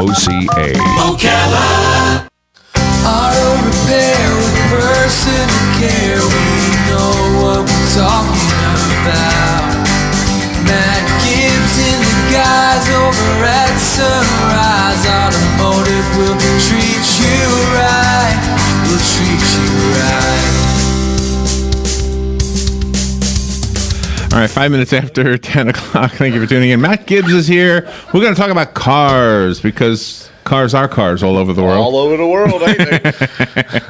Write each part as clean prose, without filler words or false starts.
KOCA. Ocala. Auto repair with personal care. We know what we're talking about. Matt Gibbs and the guys over at Sunrise Automotive will treat you right. Will treat you right. All right, 5 minutes after 10 o'clock. Thank you for tuning in. Matt Gibbs is here. We're going to talk about cars because cars are cars all over the world. All over the world, ain't they?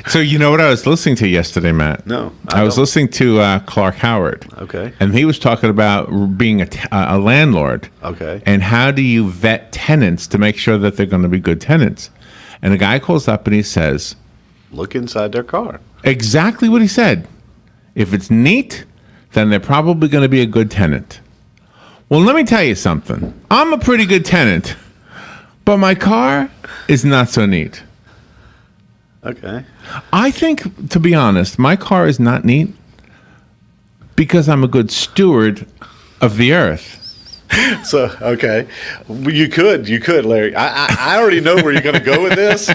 So you know what I was listening to yesterday, Matt? No. I was listening to Clark Howard. Okay. And he was talking about being a landlord. Okay. And how do you vet tenants to make sure that they're going to be good tenants? And a guy calls up and he says, Look inside their car. exactly what he said. If it's neat, then they're probably going to be a good tenant. Well, let me tell you something. I'm a pretty good tenant, but my car is not so neat. Okay. I think, to be honest, my car is not neat because I'm a good steward of the earth. So, okay. You could, Larry. I already know where you're going to go with this.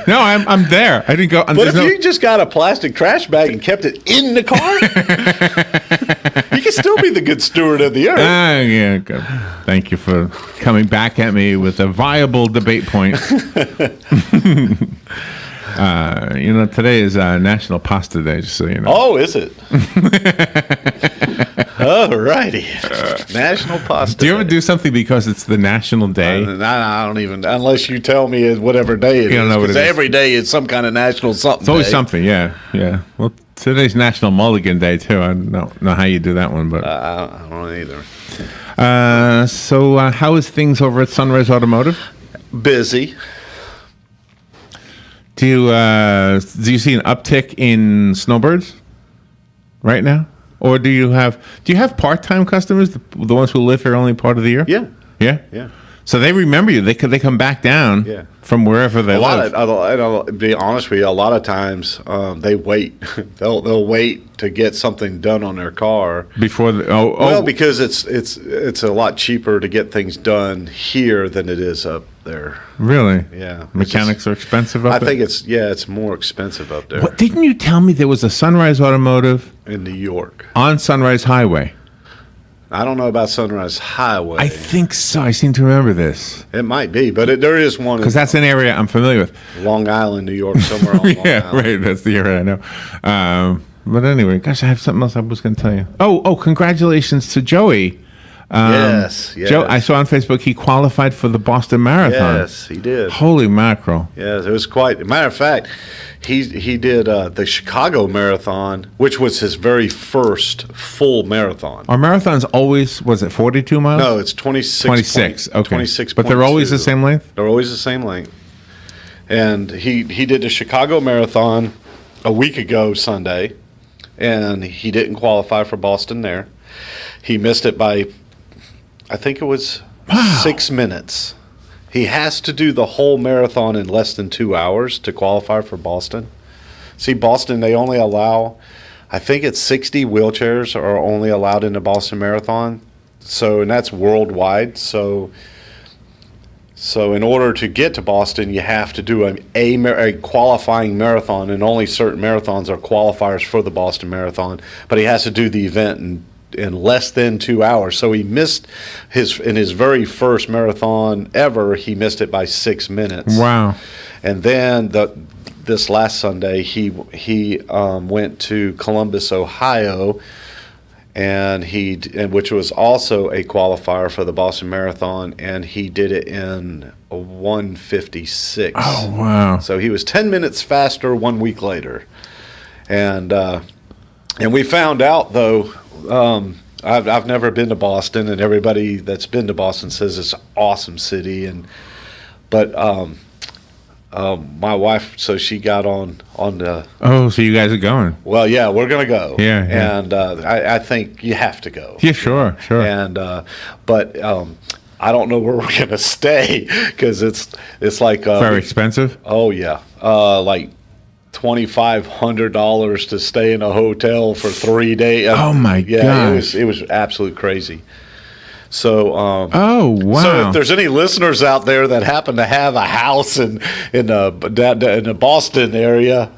No, I'm there. I didn't go. But if you just got a plastic trash bag and kept it in the car, you can still be the good steward of the earth. Yeah, good. Thank you for coming back at me with a viable debate point. Today is National Pasta Day, just so you know. Oh, is it? All righty. National Pasta Do you ever Day. do something because it's the national day? I don't even, unless you tell me it's whatever day it is. You don't know what it 'cause is. every day it's some kind of national something. It's always day. something, yeah. Well, today's National Mulligan Day, too. I don't know how you do that one, but... I don't know either. So how is things over at Sunrise Automotive? Busy. Do you see an uptick in snowbirds right now? Or do you have part-time customers, the ones who live here only part of the year? Yeah. Yeah? Yeah. So they remember you. They come back down Yeah. from wherever they live. I'll be honest with you, a lot of times they wait. they'll wait to get something done on their car. Before Well, because it's a lot cheaper to get things done here than it is up there. Really? Yeah. Mechanics are expensive up I there? think it's more expensive up there. What, didn't you tell me there was a Sunrise Automotive In New York. on Sunrise Highway? I don't know about Sunrise Highway. I think so. I seem to remember this. It might be, but there is one in Because that's an area I'm familiar with. Long Island, New York, somewhere on Long Yeah, Island. right. That's the area I know. But anyway, gosh, I have something else I was going to tell you. Oh, congratulations to Joey. Yes. Joe, I saw on Facebook he qualified for the Boston Marathon. Yes, he did. Holy mackerel. Yes, it was quite. Matter of fact, he did the Chicago Marathon, which was his very first full marathon. Are marathons always, was it 42 miles? No, it's 26. 26, okay. 26. But they're always the same length? They're always the same length. And he did the Chicago Marathon a week ago Sunday, and he didn't qualify for Boston there. He missed it by, I think it was 6 minutes. He has to do the whole marathon in less than 2 hours to qualify for Boston. See, Boston, they only allow, I think it's 60 wheelchairs are only allowed in the Boston Marathon. So, and that's worldwide. So in order to get to Boston, you have to do a qualifying marathon, and only certain marathons are qualifiers for the Boston Marathon. But he has to do the event in less than 2 hours. So he missed in his very first marathon ever. He missed it by 6 minutes. Wow. And then this last Sunday, he went to Columbus, Ohio, and which was also a qualifier for the Boston Marathon, and he did it in 1:56. Oh, wow. So he was 10 minutes faster 1 week later. And we found out, though, I've never been to Boston, and everybody that's been to Boston says it's an awesome city, but my wife, so she got on the. Oh, so you guys are going? Well, yeah, we're gonna go. Yeah. And I think you have to go. Yeah, sure. And but I don't know where we're gonna stay because it's like Very expensive? Oh yeah, like $2,500 to stay in a hotel for 3 days. Oh my yeah, gosh. it was absolute crazy. So, Oh, wow. So if there's any listeners out there that happen to have a house in the Boston area,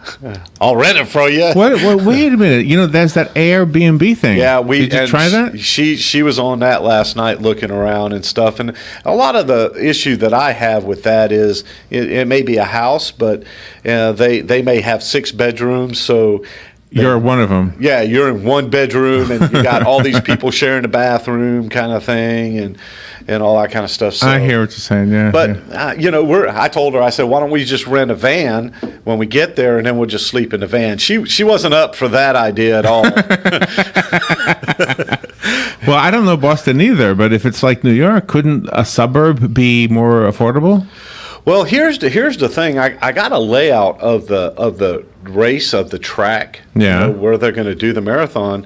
I'll rent it for you. Wait a minute. You know, there's that Airbnb thing. Yeah, Did you try that? She was on that last night looking around and stuff. And a lot of the issue that I have with that is it may be a house, but they may have 6 bedrooms. So You're one of them. yeah, you're in one bedroom and you got all these people sharing a bathroom kind of thing and all that kind of stuff. So, I hear what you're saying. Yeah. but yeah. I told her, I said, why don't we just rent a van when we get there and then we'll just sleep in the van. She wasn't up for that idea at all. Well, I don't know Boston either, but if it's like New York, couldn't a suburb be more affordable? Well, here's the thing. I got a layout of the race of the track, Yeah. where they're going to do the marathon,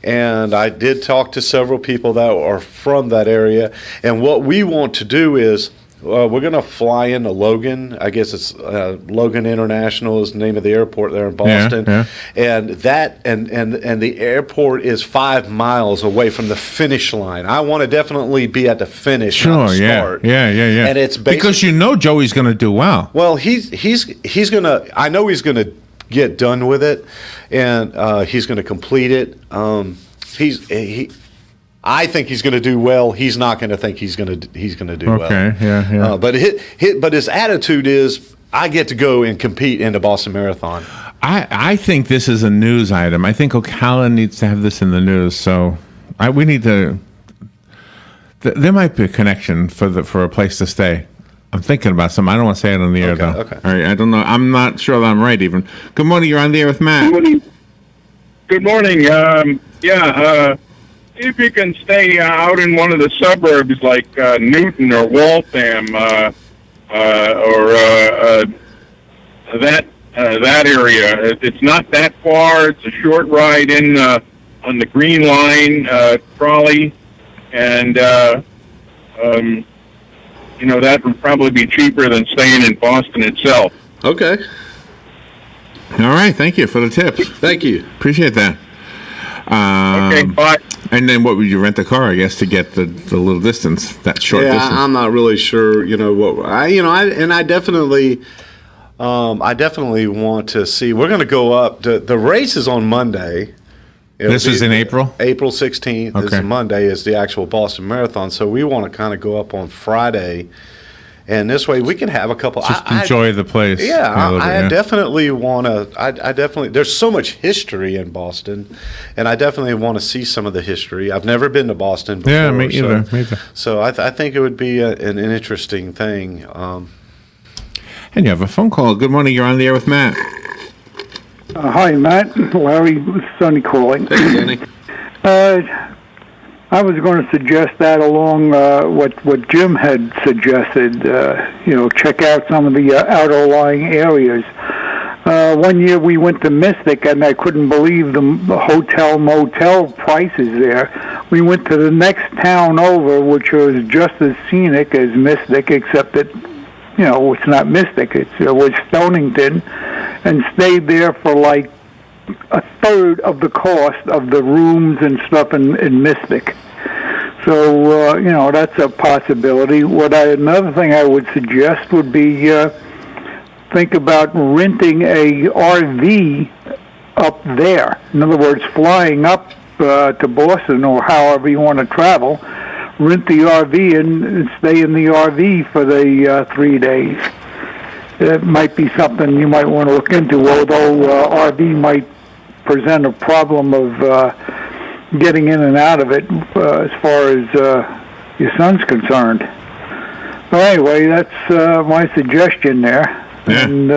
and I did talk to several people that are from that area. And what we want to do is we're going to fly into Logan. I guess it's Logan International is the name of the airport there in Boston, yeah. and that and the airport is 5 miles away from the finish line. I want to definitely be at the finish, not Sure. the Yeah. start. Yeah. And it's because you know Joey's going to do well. Well, he's gonna. I know he's gonna get done with it, and he's gonna complete it. I think he's gonna do well. He's not gonna think he's gonna do well. Okay. Yeah. But his attitude is, I get to go and compete in the Boston Marathon. I think this is a news item. I think Ocala needs to have this in the news. So we need to. There might be a connection for a place to stay. I'm thinking about something. I don't want to say it on the air, though. Okay. All right. I don't know. I'm not sure that I'm right, even. Good morning. You're on the air with Matt. Good morning. See if you can stay out in one of the suburbs like Newton or Waltham or that area. It's not that far. It's a short ride in on the Green Line trolley, and that would probably be cheaper than staying in Boston itself. Okay. All right. Thank you for the tip. Thank you. Appreciate that. Okay, bye. And then what would you rent a car, I guess, to get the little distance, that short distance? I'm not really sure. I definitely want to see. We're going to go up. The race is on Monday. This is in April? April 16th Okay. is Monday is the actual Boston Marathon. So we want to kind of go up on Friday. And this way we can have a couple. Just enjoy the place. Yeah, a little bit, I definitely want to. I definitely. There's so much history in Boston, and I definitely want to see some of the history. I've never been to Boston before. Yeah, me either. So I think it would be an interesting thing. And you have a phone call. Good morning. You're on the air with Matt. Hi, Matt. Larry, Sonny calling. Hey, Danny. I was going to suggest that along what Jim had suggested. Check out some of the outer lying areas. One year we went to Mystic, and I couldn't believe the hotel motel prices there. We went to the next town over, which was just as scenic as Mystic, except that it's not Mystic. It was Stonington, and stayed there for like a third of the cost of the rooms and stuff in Mystic. So, that's a possibility. Another thing I would suggest would be think about renting a RV up there. In other words, flying up to Boston or however you want to travel, rent the RV and stay in the RV for the 3 days. That might be something you might want to look into, although RV might present a problem of getting in and out of it as far as your son's concerned. But anyway, that's my suggestion there. Yeah. And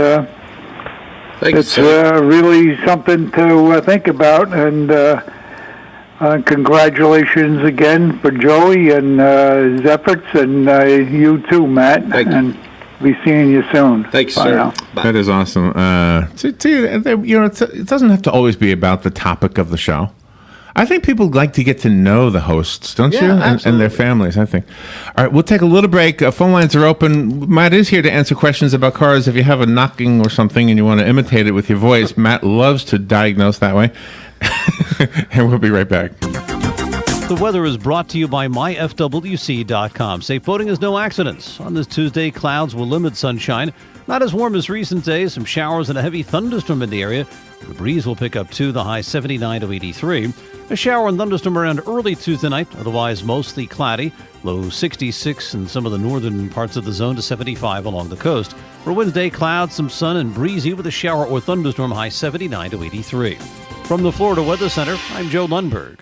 it's sir. really something to think about. And congratulations again for Joey and his efforts, and you too, Matt. Thank you. And be seeing you soon. Thanks, Bye sir. now. Bye. That is awesome. It doesn't have to always be about the topic of the show. I think people like to get to know the hosts, don't Yeah, you? And absolutely. their families, I think. All right, we'll take a little break. Phone lines are open. Matt is here to answer questions about cars. If you have a knocking or something and you want to imitate it with your voice, Matt loves to diagnose that way. And we'll be right back. The weather is brought to you by myfwc.com. Safe boating is no accidents. On this Tuesday, clouds will limit sunshine. Not as warm as recent days. Some showers and a heavy thunderstorm in the area. The breeze will pick up too, the high 79 to 83. A shower and thunderstorm around early Tuesday night, otherwise mostly cloudy. Low 66 in some of the northern parts of the zone to 75 along the coast. For Wednesday, clouds, some sun, and breezy with a shower or thunderstorm, high 79 to 83. From the Florida Weather Center, I'm Joe Lundberg.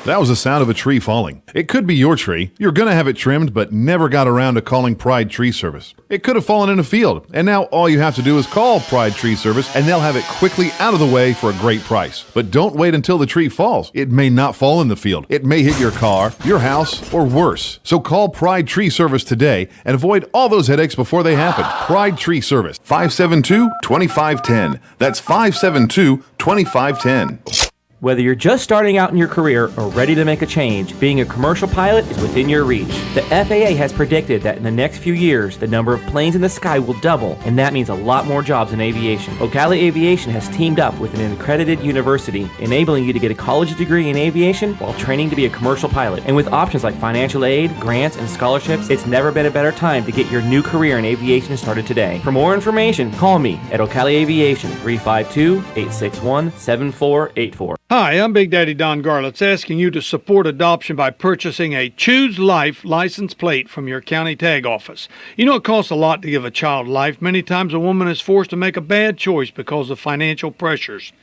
That was the sound of a tree falling. It could be your tree. You're going to have it trimmed, but never got around to calling Pride Tree Service. It could have fallen in a field, and now all you have to do is call Pride Tree Service, and they'll have it quickly out of the way for a great price. But don't wait until the tree falls. It may not fall in the field. It may hit your car, your house, or worse. So call Pride Tree Service today and avoid all those headaches before they happen. Pride Tree Service, 572-2510. That's 572-2510. Whether you're just starting out in your career or ready to make a change, being a commercial pilot is within your reach. The FAA has predicted that in the next few years, the number of planes in the sky will double, and that means a lot more jobs in aviation. Ocala Aviation has teamed up with an accredited university, enabling you to get a college degree in aviation while training to be a commercial pilot. And with options like financial aid, grants, and scholarships, it's never been a better time to get your new career in aviation started today. For more information, call me at Ocala Aviation, 352-861-7484. Hi, I'm Big Daddy Don Garlitz, asking you to support adoption by purchasing a Choose Life license plate from your county tag office. You know it costs a lot to give a child life. Many times a woman is forced to make a bad choice because of financial pressures.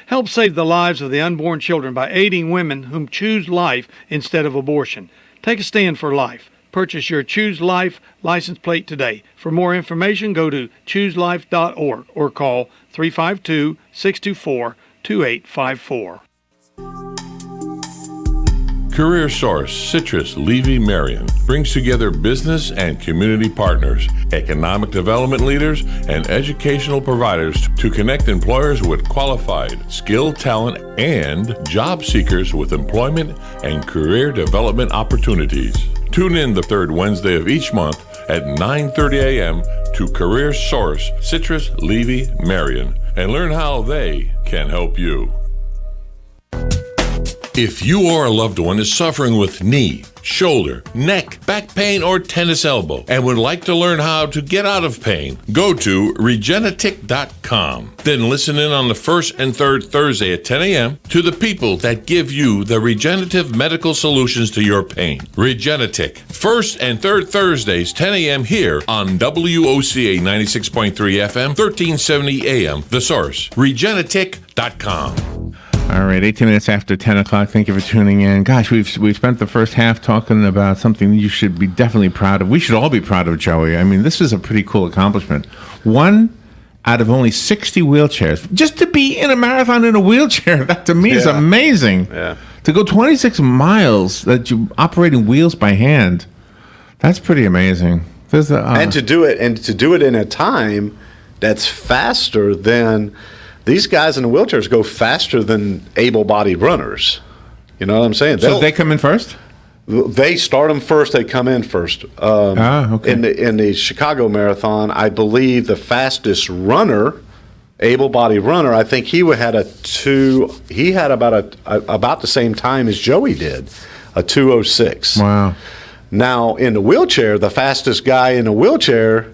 Help save the lives of the unborn children by aiding women whom choose life instead of abortion. Take a stand for life. Purchase your Choose Life license plate today. For more information, go to chooselife.org or call 352-624-2854. Career Source Citrus Levy Marion brings together business and community partners, economic development leaders, and educational providers to connect employers with qualified, skilled talent and job seekers with employment and career development opportunities. Tune in the third Wednesday of each month at 9:30 a.m. to Career Source Citrus Levy Marion and learn how they can help you. If you or a loved one is suffering with knee, shoulder, neck, back pain, or tennis elbow and would like to learn how to get out of pain, go to Regenetic.com. Then listen in on the first and third Thursday at 10 a.m. to the people that give you the regenerative medical solutions to your pain. Regenetic, first and third Thursdays, 10 a.m. here on WOCA 96.3 FM, 1370 AM. The Source, Regenetic.com. All right, 18 minutes after 10 o'clock. Thank you for tuning in. Gosh, we've spent the first half talking about something you should be definitely proud of. We should all be proud of, Joey. I mean, this is a pretty cool accomplishment. 1 out of only 60 wheelchairs. Just to be in a marathon in a wheelchair, that to me is amazing. Yeah. To go 26 miles, that you operating wheels by hand, that's pretty amazing. And to do it in a time that's faster than... These guys in the wheelchairs go faster than able-bodied runners. You know what I'm saying? So they come in first? They start them first. They come in first. Okay. In the Chicago Marathon, I believe the fastest runner, able-bodied runner, I think he had about the same time as Joey did, a 2:06. Wow. Now in the wheelchair, the fastest guy in the wheelchair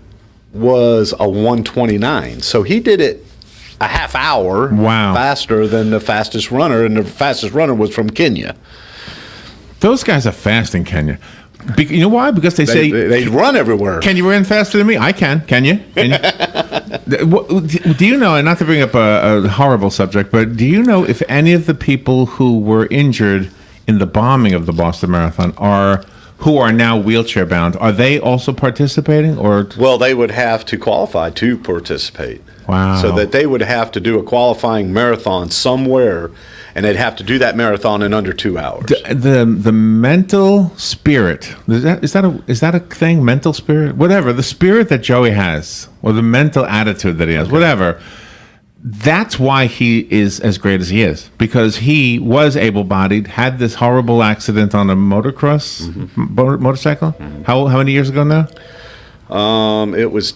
was a 1:29. So he did it a half hour faster than the fastest runner, and the fastest runner was from Kenya. Those guys are fast in Kenya. You know why? Because they say... They run everywhere. Can you run faster than me? I can. Can you? Do you know, and not to bring up a horrible subject, but do you know if any of the people who were injured in the bombing of the Boston Marathon who are now wheelchair bound, are they also participating? Or well, they would have to qualify to participate. Wow. So that they would have to do a qualifying marathon somewhere, and they'd have to do that marathon in under 2 hours. The mental spirit, is that a thing? Mental spirit? Whatever. The spirit that Joey has, or the mental attitude that he has, whatever. That's why he is as great as he is, because he was able-bodied, had this horrible accident on a motorcycle. Mm-hmm. How many years ago now? It was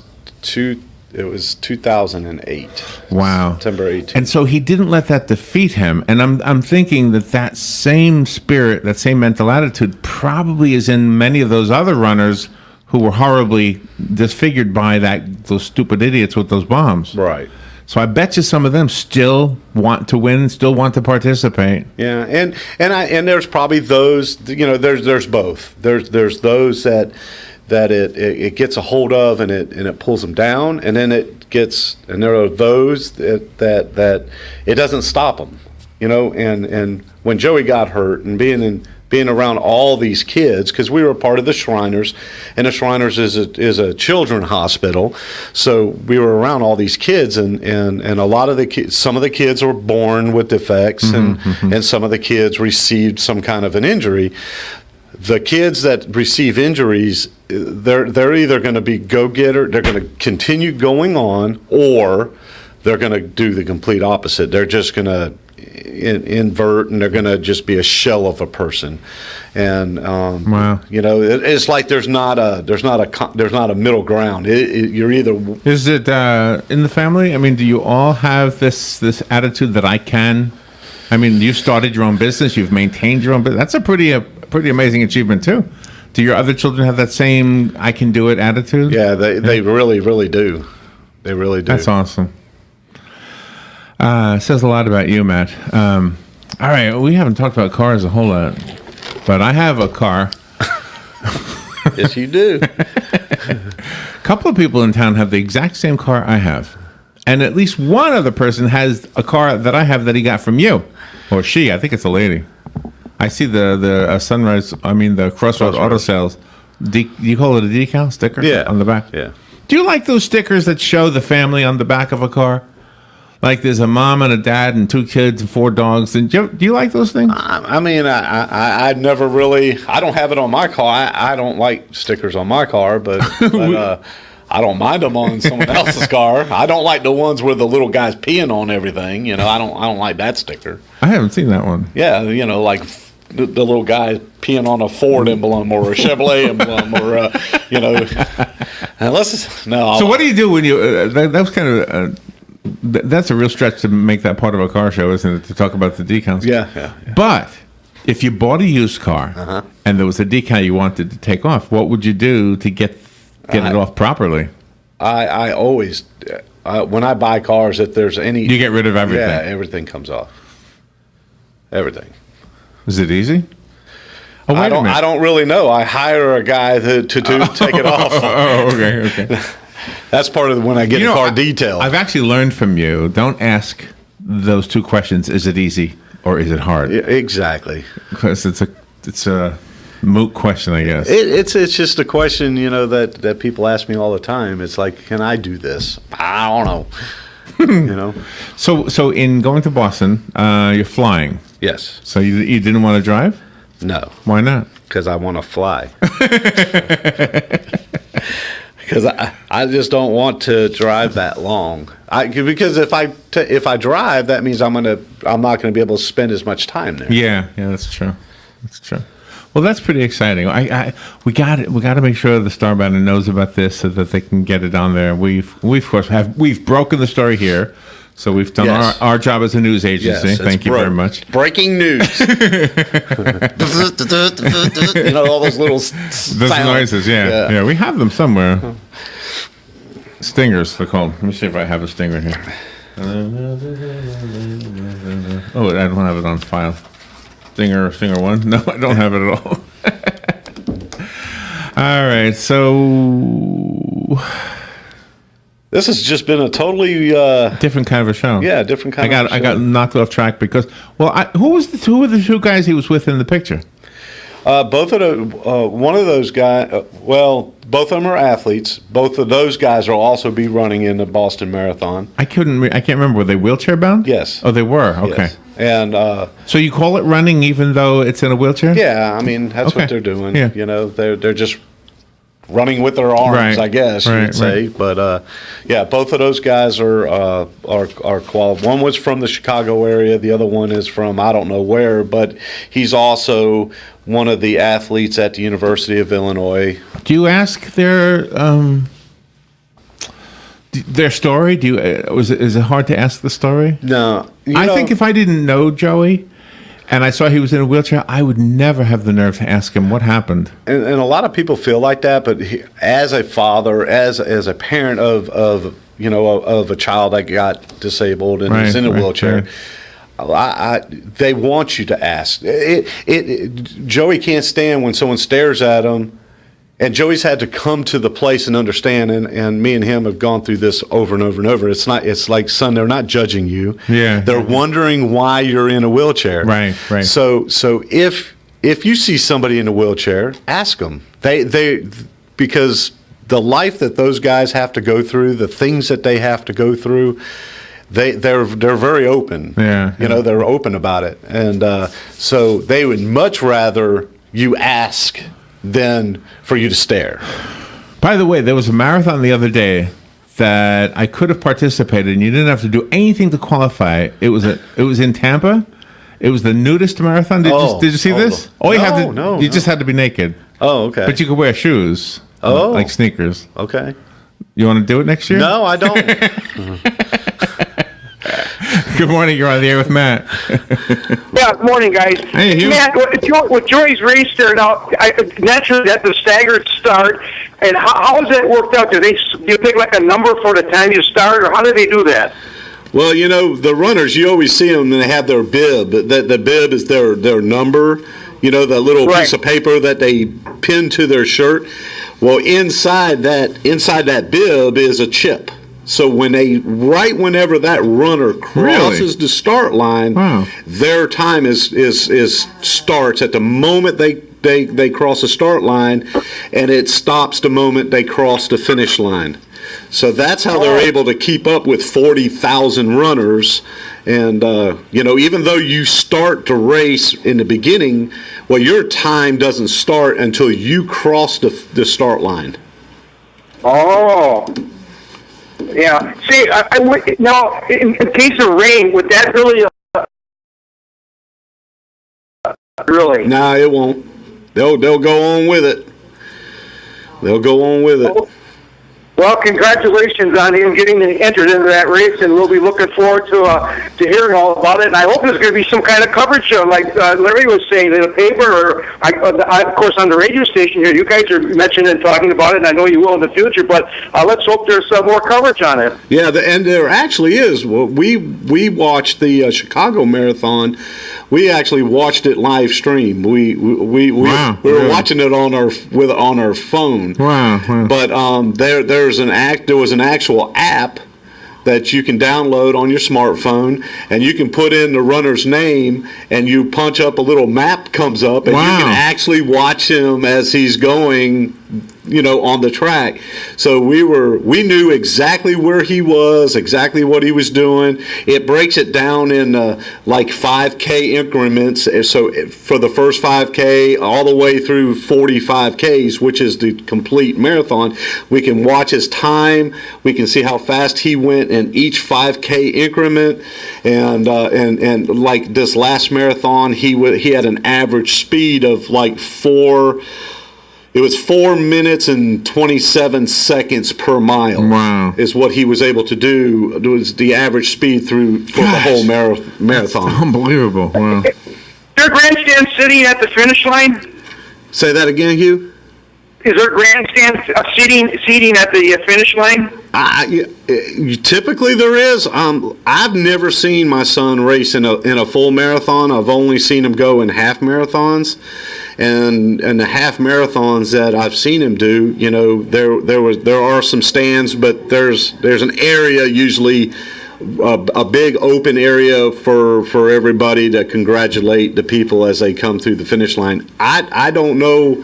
It was 2008. Wow. September 18th. And so he didn't let that defeat him. And I'm thinking that same spirit, that same mental attitude probably is in many of those other runners who were horribly disfigured by those stupid idiots with those bombs. Right. So I bet you some of them still want to win, still want to participate. Yeah, and there's probably those, there's both. There's those that it gets a hold of and it pulls them down, and then and there are those that it doesn't stop them, and when Joey got hurt and being around all these kids, because we were part of the Shriners, and the Shriners is a children's hospital, so we were around all these kids, and a lot of the kids, some of the kids were born with defects, and some of the kids received some kind of an injury. The kids that receive injuries, they're either going to be go-getter, they're going to continue going on, or they're going to do the complete opposite. They're just going to invert, and they're going to just be a shell of a person. And wow, it's like there's not a middle ground. You're either. Is it in the family? I mean, do you all have this attitude that I can? I mean, you started your own business, you've maintained your own business. That's a pretty amazing achievement too. Do your other children have that same "I can do it" attitude? Yeah, they really, really do. They really do. That's awesome. It says a lot about you, Matt. All right, we haven't talked about cars a whole lot, but I have a car. Yes, you do. A couple of people in town have the exact same car I have, and at least one other person has a car that I have that he got from you, or she. I think it's a lady. I see the Sunrise. I mean the Crossroads Auto Sales. You call it a decal sticker? Yeah, on the back. Yeah. Do you like those stickers that show the family on the back of a car? Like there's a mom and a dad and 2 kids and 4 dogs. And do you like those things? I mean, I never really. I don't have it on my car. I don't like stickers on my car, but I don't mind them on someone else's car. I don't like the ones where the little guy's peeing on everything. I don't like that sticker. I haven't seen that one. Yeah, like the little guy peeing on a Ford emblem or a Chevrolet emblem or So what do you do when you? That's kind of. That's a real stretch to make that part of a car show, isn't it? To talk about the decals. Yeah. But if you bought a used car and there was a decal you wanted to take off, what would you do to get it off properly? I always, when I buy cars, if there's any, you get rid of everything. Yeah, everything comes off. Everything. Is it easy? Oh, I don't really know. I hire a guy to take it off. Oh, okay. That's part of when I get a car detailed. I've actually learned from you. Don't ask those 2 questions. Is it easy or is it hard? Yeah, exactly. Because it's a moot question, I guess. It's just a question, that people ask me all the time. It's like, can I do this? I don't know. So in going to Boston, you're flying. Yes. So you didn't want to drive? No. Why not? Because I want to fly. Because I just don't want to drive that long. Because if I drive, that means I'm not going to be able to spend as much time there. Yeah, that's true. That's true. Well, that's pretty exciting. We got to make sure the Star Banner knows about this so that they can get it on there. We've of course we've broken the story here. So we've done our job as a news agency. Yes, Thank you very much. Breaking news. All those little those noises. Yeah. We have them somewhere. Stingers, they're called. Let me see if I have a stinger here. Oh, I don't have it on file. Stinger 1? No, I don't have it at all. All right, so this has just been a totally different kind of a show. Yeah, different kind of a show. I got knocked off track because who were the 2 guys he was with in the picture? Both of one of those guys. Both of them are athletes. Both of those guys will also be running in the Boston Marathon. I can't remember. Were they wheelchair bound? Yes. Oh, they were. Okay. Yes. And so you call it running even though it's in a wheelchair? Yeah, I mean that's what they're doing. Yeah. They're just running with their arms, I guess you'd say. Right. But both of those guys are qualified. One was from the Chicago area. The other one is from I don't know where, but he's also one of the athletes at the University of Illinois. Do you ask their their story? Is it hard to ask the story? No. I think if I didn't know Joey and I saw he was in a wheelchair, I would never have the nerve to ask him what happened. And a lot of people feel like that, but as a father, as a parent of a child that got disabled and is in a wheelchair, they want you to ask. Joey can't stand when someone stares at him. And Joey's had to come to the place and understand, and me and him have gone through this over and over and over. It's like, son, they're not judging you. Yeah. They're wondering why you're in a wheelchair. Right. So if you see somebody in a wheelchair, ask them. Because the life that those guys have to go through, the things that they have to go through, they're very open. Yeah. They're open about it. And so they would much rather you ask than for you to stare. By the way, there was a marathon the other day that I could have participated in. You didn't have to do anything to qualify. It was in Tampa. It was the nudist marathon. Did you see this? You just had to be naked. Oh, okay. But you could wear shoes. Oh. Like sneakers. Okay. You want to do it next year? No, I don't. Good morning. You're on the air with Matt. Yeah, good morning, guys. Hey, Hugh. Matt, with Joey's race there now, naturally that's a staggered start. And how has that worked out? Do you pick like a number for the time you start, or how do they do that? Well, the runners, you always see them and they have their bib. The bib is their number, the little piece of paper that they pin to their shirt. Well, inside that bib is a chip. So whenever that runner crosses the start line, their time is starts at the moment they cross the start line, and it stops the moment they cross the finish line. So that's how they're able to keep up with 40,000 runners. And even though you start the race in the beginning, your time doesn't start until you cross the start line. Oh. Yeah. See, now, in case of rain, would that really... really? Nah, it won't. They'll go on with it. They'll go on with it. Well, congratulations on him getting entered into that race, and we'll be looking forward to hearing all about it. And I hope there's going to be some kind of coverage, like Larry was saying, in the paper, or of course on the radio station here. You guys are mentioning and talking about it, and I know you will in the future. But let's hope there's more coverage on it. Yeah, and there actually is. Well, we watched the Chicago Marathon. We actually watched it live stream. We were watching it on our phone. Wow. But there was an actual app that you can download on your smartphone, and you can put in the runner's name, and you punch up, a little map comes up, and you can actually watch him as he's going, on the track. So we knew exactly where he was, exactly what he was doing. It breaks it down in like 5K increments. So for the first 5K all the way through 45Ks, which is the complete marathon, we can watch his time. We can see how fast he went in each 5K increment. And like this last marathon, he had an average speed of like 4 minutes and 27 seconds per mile. Wow. Is what he was able to do. It was the average speed for the whole marathon. Unbelievable. Wow. Is there a grandstand sitting at the finish line? Say that again, Hugh? Is there a grandstand seating at the finish line? Typically there is. I've never seen my son race in a full marathon. I've only seen him go in half marathons. And the half marathons that I've seen him do, there are some stands, but there's an area, usually a big open area for everybody to congratulate the people as they come through the finish line. I don't know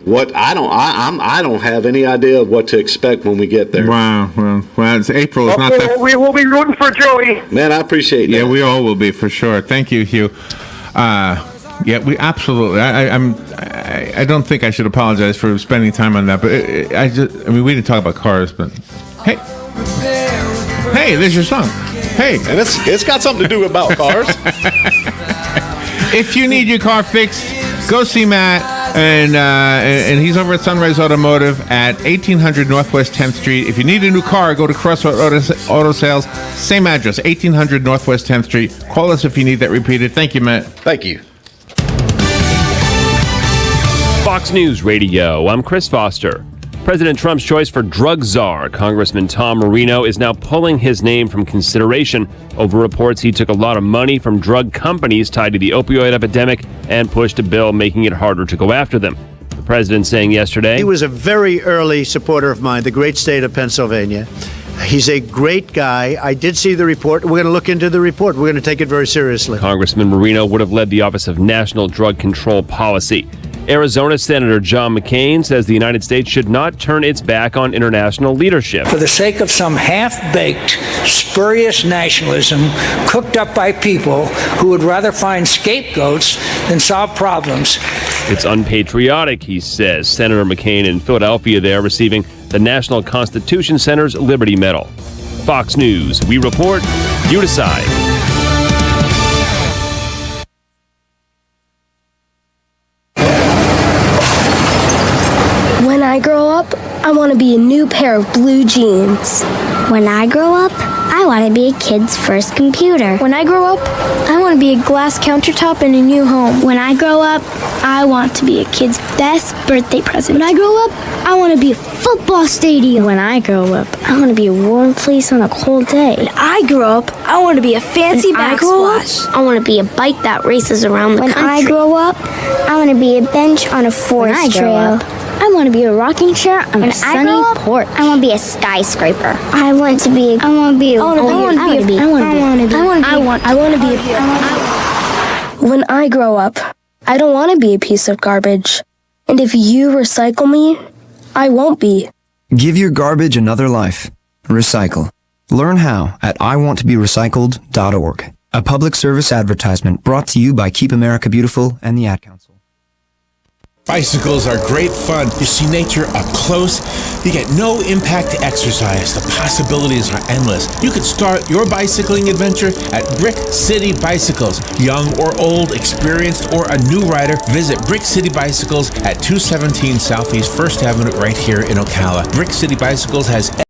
I don't have any idea of what to expect when we get there. Wow. Well, it's April. It's not that. We will be rooting for Joey. Man, I appreciate that. Yeah, we all will be for sure. Thank you, Hugh. Yeah, we absolutely. I don't think I should apologize for spending time on that, but we didn't talk about cars, but hey, there's your song. Hey, and it's got something to do about cars. If you need your car fixed, go see Matt. And he's over at Sunrise Automotive at 1800 Northwest 10th Street. If you need a new car, go to Crossroad Auto Sales. Same address, 1800 Northwest 10th Street. Call us if you need that repeated. Thank you, Matt. Thank you. Fox News Radio, I'm Chris Foster. President Trump's choice for drug czar, Congressman Tom Marino, is now pulling his name from consideration over reports he took a lot of money from drug companies tied to the opioid epidemic and pushed a bill making it harder to go after them. The president saying yesterday, he was a very early supporter of mine, the great state of Pennsylvania. He's a great guy. I did see the report. We're going to look into the report. We're going to take it very seriously. Congressman Marino would have led the Office of National Drug Control Policy. Arizona Senator John McCain says the United States should not turn its back on international leadership. For the sake of some half-baked, spurious nationalism cooked up by people who would rather find scapegoats than solve problems. It's unpatriotic, he says. Senator McCain in Philadelphia there receiving the National Constitution Center's Liberty Medal. Fox News, we report, you decide. When I grow up, I want to be a new pair of blue jeans. When I grow up, I want to be a kid's first computer. When I grow up, I want to be a glass countertop in a new home. When I grow up, I want to be a kid's best birthday present. When I grow up, I want to be a football stadium. When I grow up, I want to be a warm fleece on a cold day. When I grow up, I want to be a fancy backsplash. I want to be a bike that races around the country. When I grow up, I want to be a bench on a forest trail. I want to be a rocking chair on a sunny porch. I want to be a skyscraper. I want to be When I grow up, I don't want to be a piece of garbage. And if you recycle me, I won't be. Give your garbage another life. Recycle. Learn how at iwanttoberecycled.org. A public service advertisement brought to you by Keep America Beautiful and the Ad Council. Bicycles are great fun. You see nature up close. You get no impact to exercise. The possibilities are endless. You could start your bicycling adventure at Brick City Bicycles. Young or old, experienced or a new rider, visit Brick City Bicycles at 217 Southeast 1st Avenue right here in Ocala. Brick City Bicycles has